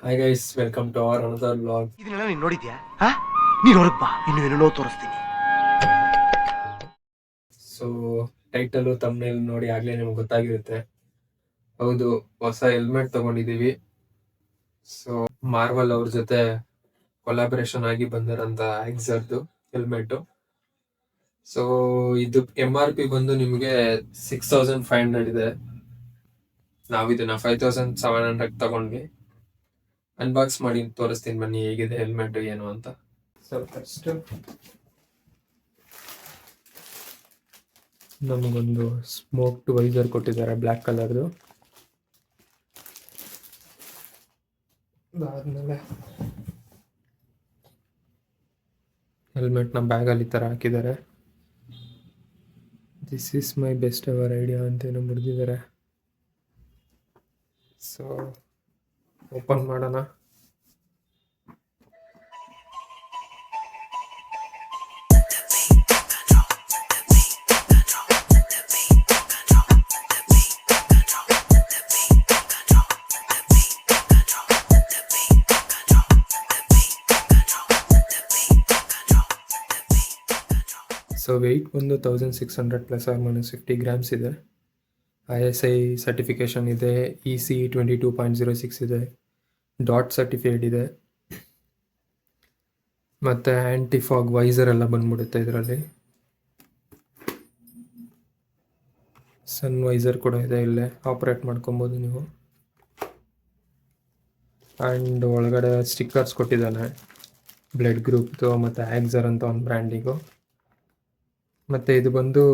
Hi guys, welcome to our another vlog. ಇದನ್ನೆಲ್ಲ ನೀನು ನೋಡಿದ್ಯಾ? ನೀನು ಹೊರಗೆ ಬಾ, ಇನ್ನು ಏನೇನೋ ತೋರಿಸ್ತೀನಿ. ಸೊ ಟೈಟಲ್ ತಮ್ನೇಲ್ ನೋಡಿ ಆಗ್ಲೇ ನಿಮ್ಗೆ ಗೊತ್ತಾಗಿರುತ್ತೆ. ಹೌದು, ಹೊಸ ಹೆಲ್ಮೆಟ್ ತಗೊಂಡಿದೀವಿ. ಸೊ ಮಾರ್ವಲ್ ಅವ್ರ ಜೊತೆ ಕೊಲಾಬರೇಷನ್ ಆಗಿ ಬಂದಿರೋಂಥ ಎಕ್ಸರ್ದು ಹೆಲ್ಮೆಟ್. ಸೊ ಇದು MRP ಬಂದು ನಿಮಗೆ 6500 ಇದೆ. ನಾವು ಇದನ್ನ 5700 ತಗೊಂಡ್ವಿ. ಅನ್ಬಾಕ್ಸ್ ಮಾಡಿ ತೋರಿಸ್ತೀನಿ ಬನ್ನಿ ಹೇಗಿದೆ ಹೆಲ್ಮೆಟ್ ಏನು ಅಂತ. ಸೊ ಫಸ್ಟ್ ನಮಗೊಂದು ಸ್ಮೋಕ್ಡ್ ವೈಸರ್ ಕೊಟ್ಟಿದ್ದಾರೆ ಬ್ಲ್ಯಾಕ್ ಕಲರ್ದು. ಅದಾದ್ಮೇಲೆ ಹೆಲ್ಮೆಟ್ನ ಬ್ಯಾಗಲ್ಲಿ ಈ ಥರ ಹಾಕಿದ್ದಾರೆ. This is my best ever idea ಅಂತೇನೋ ಬರೆದಿದ್ದಾರೆ. ಸೊ ಓಪನ್ ಮಾಡೋಣ. ಸೊ ವೆಯ್ಟ್ ಬಂದು 1600 ± 50 ಗ್ರಾಮ್ಸ್ ಇದೆ. ISI ಸರ್ಟಿಫಿಕೇಷನ್ ಇದೆ, EC 22.06 ಇದೆ, ಡಾಟ್ ಸರ್ಟಿಫೈಡ್ ಇದೆ, ಮತ್ತು ಆ್ಯಂಟಿಫಾಗ್ ವೈಸರ್ ಎಲ್ಲ ಬಂದ್ಬಿಡುತ್ತೆ ಇದರಲ್ಲಿ. ಸನ್ ವೈಸರ್ ಕೂಡ ಇದೆ, ಇಲ್ಲೇ ಆಪ್ರೇಟ್ ಮಾಡ್ಕೊಬೋದು ನೀವು. ಆ್ಯಂಡ್ ಒಳಗಡೆ ಸ್ಟಿಕ್ಕರ್ಸ್ ಕೊಟ್ಟಿದ್ದಾನೆ, ಬ್ಲಡ್ ಗ್ರೂಪ್ದು ಮತ್ತು ಆ್ಯಕ್ಸರ್ ಅಂತ ಒಂದು ಬ್ರ್ಯಾಂಡಿಗೂ. ಮತ್ತು ಇದು ಬಂದು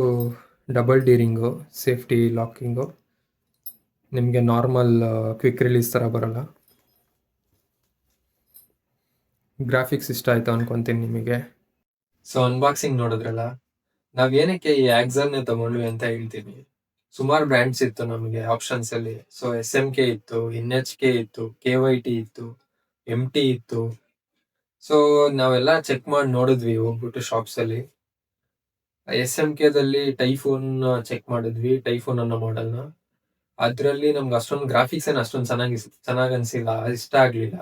ಡಬಲ್ ಡೀರಿಂಗು, ಸೇಫ್ಟಿ ಲಾಕಿಂಗು. ನಿಮಗೆ ನಾರ್ಮಲ್ ಕ್ವಿಕ್ ರಿಲೀಸ್ ಥರ ಬರೋಲ್ಲ. ಗ್ರಾಫಿಕ್ಸ್ ಇಷ್ಟ ಆಯಿತು ಅನ್ಕೊತೀನಿ ನಿಮಗೆ. ಸೊ ಅನ್ಬಾಕ್ಸಿಂಗ್ ನೋಡಿದ್ರಲ್ಲ, ನಾವೇನಕ್ಕೆ ಈ ಆ್ಯಕ್ಸರ್ನೇ ತಗೊಂಡ್ವಿ ಅಂತ ಹೇಳ್ತೀನಿ. ಸುಮಾರು ಬ್ರ್ಯಾಂಡ್ಸ್ ಇತ್ತು ನಮಗೆ ಆಪ್ಷನ್ಸಲ್ಲಿ. ಸೊ SMK ಇತ್ತು, NHK ಇತ್ತು, KYT ಇತ್ತು, MT ಇತ್ತು. ಸೊ ನಾವೆಲ್ಲ ಚೆಕ್ ಮಾಡಿ ನೋಡಿದ್ವಿ ಹೋಗ್ಬಿಟ್ಟು ಶಾಪ್ಸಲ್ಲಿ. SMKದಲ್ಲಿ ಟೈಫೂನ್ ಚೆಕ್ ಮಾಡಿದ್ವಿ, ಟೈಫೂನ್ ಅನ್ನೋ ಮಾಡೆಲ್ನ. ಅದರಲ್ಲಿ ನಮ್ಗೆ ಅಷ್ಟೊಂದು ಗ್ರಾಫಿಕ್ಸ್ ಏನು ಅಷ್ಟೊಂದು ಚೆನ್ನಾಗಿ ಅನಿಸಿಲ್ಲ, ಇಷ್ಟ ಆಗಲಿಲ್ಲ.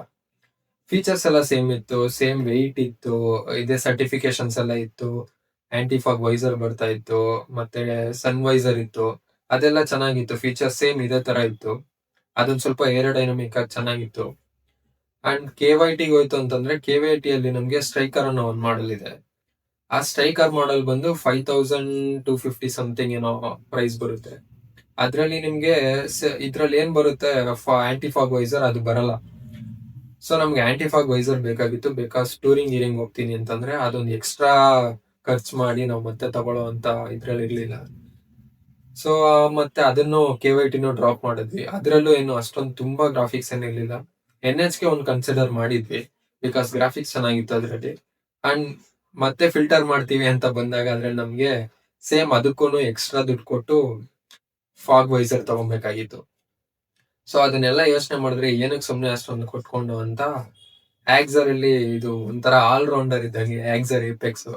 ಫೀಚರ್ಸ್ ಎಲ್ಲ ಸೇಮ್ ಇತ್ತು, ಸೇಮ್ ವೆಯ್ಟ್ ಇತ್ತು, ಇದೇ ಸರ್ಟಿಫಿಕೇಶನ್ಸ್ ಎಲ್ಲ ಇತ್ತು, ಆ್ಯಂಟಿಫಾಗ್ ವೈಸರ್ ಬರ್ತಾ ಇತ್ತು, ಮತ್ತೆ ಸನ್ ವೈಸರ್ ಇತ್ತು. ಅದೆಲ್ಲ ಚೆನ್ನಾಗಿತ್ತು, ಫೀಚರ್ಸ್ ಸೇಮ್ ಇದೇ ಥರ ಇತ್ತು. ಅದೊಂದು ಸ್ವಲ್ಪ ಏರೋಡೈನಮಿಕ್ ಆಗಿ ಚೆನ್ನಾಗಿತ್ತು. ಆ್ಯಂಡ್ KYTಗೆ ಹೋಯ್ತು ಅಂತಂದರೆ KYTಯಲ್ಲಿ ನಮಗೆ ಸ್ಟ್ರೈಕರ್ ಅನ್ನೋ ಒಂದು ಮಾಡೆಲ್ ಇದೆ. ಆ ಸ್ಟ್ರೈಕರ್ ಮಾಡೆಲ್ ಬಂದು 5250 ಸಮಥಿಂಗ್ ಏನೋ ಪ್ರೈಸ್ ಬರುತ್ತೆ. ಅದರಲ್ಲಿ ನಿಮಗೆ ಇದರಲ್ಲಿ ಏನು ಬರುತ್ತೆ, ಆ್ಯಂಟಿಫಾಗ್ ವೈಸರ್ ಅದು ಬರಲ್ಲ. ಸೊ ನಮ್ಗೆ ಆ್ಯಂಟಿಫಾಗ್ ವೈಸರ್ ಬೇಕಾಗಿತ್ತು, ಬಿಕಾಸ್ ಟೂರಿಂಗ್ ಗೀರಿಂಗ್ ಹೋಗ್ತೀನಿ ಅಂತಂದರೆ ಅದೊಂದು ಎಕ್ಸ್ಟ್ರಾ ಖರ್ಚು ಮಾಡಿ ನಾವು ಮತ್ತೆ ತಗೊಳ್ಳೋ ಅಂತ ಇದರಲ್ಲಿ ಇರಲಿಲ್ಲ. ಸೊ ಮತ್ತೆ ಅದನ್ನು KYTನೂ ಡ್ರಾಪ್ ಮಾಡಿದ್ವಿ. ಅದರಲ್ಲೂ ಏನು ಅಷ್ಟೊಂದು ತುಂಬ ಗ್ರಾಫಿಕ್ಸ್ ಏನಿರಲಿಲ್ಲ. NHK ಒಂದು ಕನ್ಸಿಡರ್ ಮಾಡಿದ್ವಿ, ಬಿಕಾಸ್ ಗ್ರಾಫಿಕ್ಸ್ ಚೆನ್ನಾಗಿತ್ತು ಅದರಲ್ಲಿ. ಆ್ಯಂಡ್ ಮತ್ತೆ ಫಿಲ್ಟರ್ ಮಾಡ್ತೀವಿ ಅಂತ ಬಂದಾಗ ಅದ್ರಲ್ಲಿ ನಮಗೆ ಸೇಮ್ ಅದಕ್ಕೂ ಎಕ್ಸ್ಟ್ರಾ ದುಡ್ಡು ಕೊಟ್ಟು ಫಾಗ್ ವೈಸರ್ ತಗೊಬೇಕಾಗಿತ್ತು. ಸೊ ಅದನ್ನೆಲ್ಲ ಯೋಚನೆ ಮಾಡಿದ್ರೆ ಏನಕ್ಕೆ ಸುಮ್ಮನೆ ಅಷ್ಟೊಂದು ಕೊಟ್ಕೊಂಡು ಅಂತ ಆ್ಯಕ್ಸರಲ್ಲಿ ಇದು ಒಂಥರ ಆಲ್ರೌಂಡರ್ ಇದ್ದಂಗೆ ಆ್ಯಕ್ಸರ್ ಏಪೆಕ್ಸ್.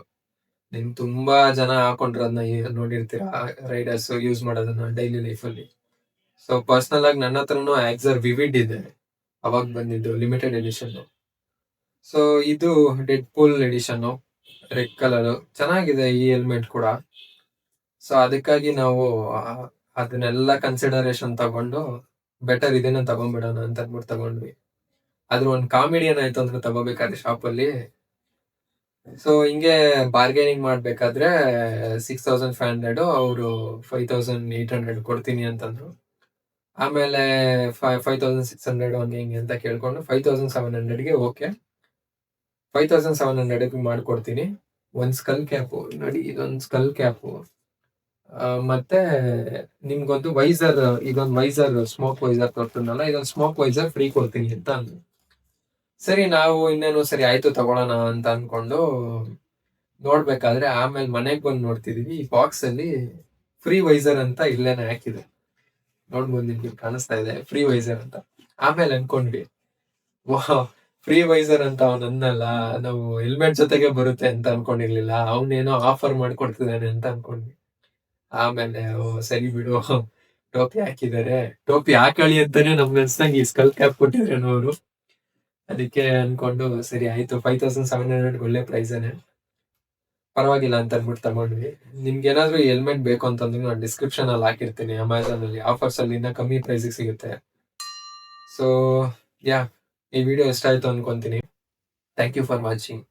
ನಿಮ್ಗೆ ತುಂಬಾ ಜನ ಹಾಕೊಂಡಿರೋದನ್ನ ನೋಡಿರ್ತೀರಾ, ರೈಡರ್ಸ್ ಯೂಸ್ ಮಾಡೋದನ್ನ ಡೈಲಿ ಲೈಫಲ್ಲಿ. ಸೊ ಪರ್ಸ್ನಲ್ ಆಗಿ ನನ್ನ ಹತ್ರನೂ ಆ್ಯಕ್ಸರ್ ವಿವಿಡ್ ಇದೆ, ಅವಾಗ ಬಂದಿದ್ದು ಲಿಮಿಟೆಡ್ ಎಡಿಷನ್. ಸೊ ಇದು ಡೆಡ್ ಪೂಲ್ ಎಡಿಷನ್ನು, ರೆಡ್ ಕಲರ್ ಚೆನ್ನಾಗಿದೆ ಈ ಹೆಲ್ಮೆಟ್ ಕೂಡ. ಸೊ ಅದಕ್ಕಾಗಿ ನಾವು ಅದನ್ನೆಲ್ಲ ಕನ್ಸಿಡರೇಷನ್ ತಗೊಂಡು ಬೆಟರ್ ಇದನ್ನ ತಗೊಂಡ್ಬಿಡೋಣ ಅಂತ ಅಂದ್ಬಿಟ್ಟು ತಗೊಂಡ್ವಿ. ಅದ್ರ ಒಂದು ಕಾಮಿಡಿ ಏನಾಯ್ತು ಅಂದ್ರೆ ತಗೋಬೇಕಾದ್ರೆ ಶಾಪಲ್ಲಿ, ಸೊ ಹಿಂಗೆ ಬಾರ್ಗೇನಿಂಗ್ ಮಾಡ್ಬೇಕಾದ್ರೆ 6500 ಅವರು 5800 ಕೊಡ್ತೀನಿ ಅಂತಂದ್ರು. ಆಮೇಲೆ 5600 ಹಂಗೆ ಹಿಂಗೆ ಅಂತ ಕೇಳ್ಕೊಂಡು 5700ಗೆ ಓಕೆ, 5700ಗೆ ಮಾಡ್ಕೊಡ್ತೀನಿ. ಒಂದು ಸ್ಕಲ್ ಕ್ಯಾಪು ನೋಡಿ, ಇದೊಂದು ಸ್ಕಲ್ ಕ್ಯಾಪು, ಮತ್ತೆ ನಿಮ್ಗೊಂದು ವೈಸರ್, ಇದೊಂದು ವೈಸರ್ ಸ್ಮೋಕ್ ವೈಸರ್ ಕೊಡ್ತೀನಲ್ಲ, ಇದೊಂದು ಸ್ಮೋಕ್ ವೈಸರ್ ಫ್ರೀ ಕೊಡ್ತೀನಿ ಅಂತ ಅಂದ್ರು. ಸರಿ ನಾವು ಇನ್ನೇನು ಸರಿ ಆಯ್ತು ತಗೊಳ್ಳೋಣ ಅಂತ ಅನ್ಕೊಂಡು ನೋಡ್ಬೇಕಾದ್ರೆ ಆಮೇಲೆ ಮನೆಗೆ ಬಂದು ನೋಡ್ತಿದೀವಿ, ಈ ಬಾಕ್ಸ್ ಅಲ್ಲಿ ಫ್ರೀ ವೈಸರ್ ಅಂತ ಇಲ್ಲೇನೆ ಹಾಕಿದೆ. ನೋಡ್ಬೋದು, ನಿಮ್ಗೆ ಕಾಣಿಸ್ತಾ ಇದೆ ಫ್ರೀ ವೈಸರ್ ಅಂತ. ಆಮೇಲೆ ಅನ್ಕೊಂಡ್ವಿ, ವಾಹ್ ಫ್ರೀ ವೈಸರ್ ಅಂತ ಅವನಲ್ಲ, ನಾವು ಹೆಲ್ಮೆಟ್ ಜೊತೆಗೆ ಬರುತ್ತೆ ಅಂತ ಅನ್ಕೊಂಡಿರ್ಲಿಲ್ಲ, ಅವನೇನೋ ಆಫರ್ ಮಾಡ್ಕೊಡ್ತಿದ್ದಾನೆ ಅಂತ ಅನ್ಕೊಂಡ್ವಿ. ಆಮೇಲೆ ಸರಿ ಬಿಡು, ಟೋಪಿ ಹಾಕಿದ್ದಾರೆ, ಟೋಪಿ ಹಾಕಳಿ ಅಂತಾನೆ ನಮ್ಗೆ ಅನ್ಸ್ದಂಗೆ ಈ ಸ್ಕಲ್ ಕ್ಯಾಪ್ ಕೊಟ್ಟಿದ್ರೇನೋ ಅವರು. ಅದಕ್ಕೆ ಅನ್ಕೊಂಡು ಸರಿ ಆಯ್ತು 5700 ಒಳ್ಳೆ ಪ್ರೈಸೇನೆ. ಪರವಾಗಿಲ್ಲ ಅಂತ ಅಂದ್ಬಿಟ್ಟು ತಗೊಂಡ್ವಿ. ನಿಮ್ಗೇನಾದ್ರೂ ಈ ಹೆಲ್ಮೆಟ್ ಬೇಕು ಅಂತಂದ್ರೆ ನಾನು ಡಿಸ್ಕ್ರಿಪ್ಷನ್ ಅಲ್ಲಿ ಹಾಕಿರ್ತೀನಿ. ಅಮೆಝಾನ್ ಅಲ್ಲಿ ಆಫರ್ಸ್ ಅಲ್ಲಿ ಇನ್ನ ಕಮ್ಮಿ ಪ್ರೈಸಿಗೆ ಸಿಗುತ್ತೆ. ಸೊ ಈ ವಿಡಿಯೋ ಇಷ್ಟ ಆಯ್ತು ಅನ್ಕೊಂತೀನಿ. Thank you for watching.